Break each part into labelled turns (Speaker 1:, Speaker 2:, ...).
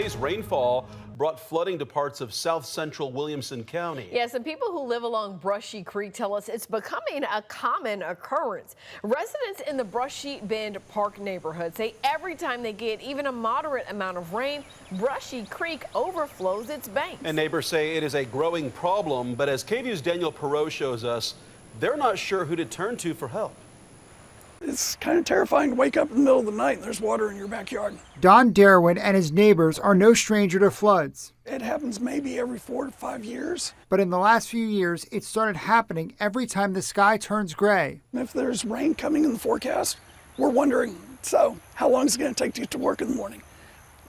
Speaker 1: Today's rainfall brought flooding to parts of south central Williamson County.
Speaker 2: Yes, and people who live along Brushy Creek tell us it's becoming a common occurrence. Residents in the Brushy Bend Park neighborhood say every time they get even a moderate amount of rain, Brushy Creek overflows its banks.
Speaker 1: And neighbors say it is a growing problem, but as KVUE's Daniel Perot shows us, they're not sure who to turn to for help.
Speaker 3: It's kind of terrifying to wake up in the middle of the night and there's water in your backyard.
Speaker 4: Don Darwin and his neighbors are no stranger to floods.
Speaker 3: It happens maybe every 4 to 5 years.
Speaker 4: But in the last few years, it started happening every time the sky turns gray.
Speaker 3: And if there's rain coming in the forecast, we're wondering, so how long is it going to take to get to work in the morning?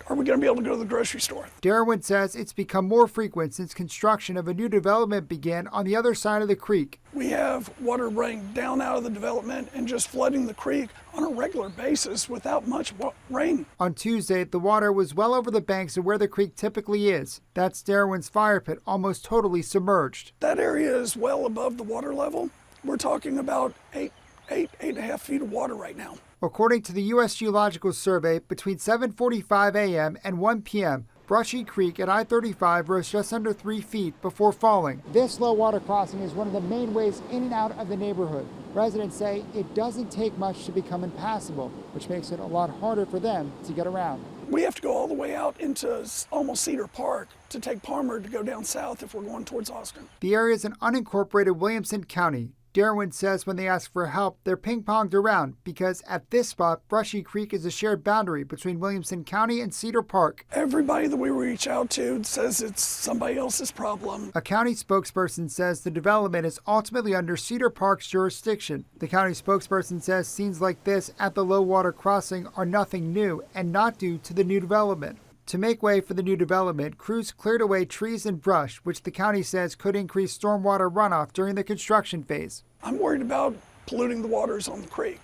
Speaker 3: Are we going to be able to go to the grocery store?
Speaker 4: Darwin says it's become more frequent since construction of a new development began on the other side of the creek.
Speaker 3: We have water running down out of the development and just flooding the creek on a regular basis without much rain.
Speaker 4: On Tuesday, the water was well over the banks of where the creek typically is. That's Darwin's fire pit, almost totally submerged.
Speaker 3: That area is well above the water level. We're talking about eight and a half feet of water right now.
Speaker 4: According to the U.S. Geological Survey, between 7:45 a.m. and 1 p.m., Brushy Creek at I-35 rose just under 3 feet before falling. This low water crossing is one of the main ways in and out of the neighborhood. Residents say it doesn't take much to become impassable, which makes it a lot harder for them to get around.
Speaker 3: We have to go all the way out into almost Cedar Park to take Palmer to go down south if we're going towards Austin.
Speaker 4: The area is an unincorporated Williamson County. Darwin says when they ask for help, they're ping-ponged around because at this spot, Brushy Creek is a shared boundary between Williamson County and Cedar Park.
Speaker 3: Everybody that we reach out to says it's somebody else's problem.
Speaker 4: A county spokesperson says the development is ultimately under Cedar Park's jurisdiction. The county spokesperson says scenes like this at the low water crossing are nothing new and not due to the new development. To make way for the new development, crews cleared away trees and brush, which the county says could increase stormwater runoff during the construction phase.
Speaker 3: I'm worried about polluting the waters on the creek,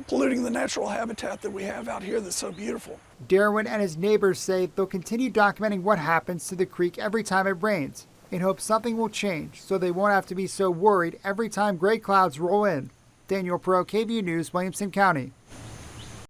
Speaker 3: polluting the natural habitat that we have out here that's so beautiful.
Speaker 4: Darwin and his neighbors say they'll continue documenting what happens to the creek every time it rains, in hopes something will change so they won't have to be so worried every time gray clouds roll in. Daniel Perot, KVUE News, Williamson County.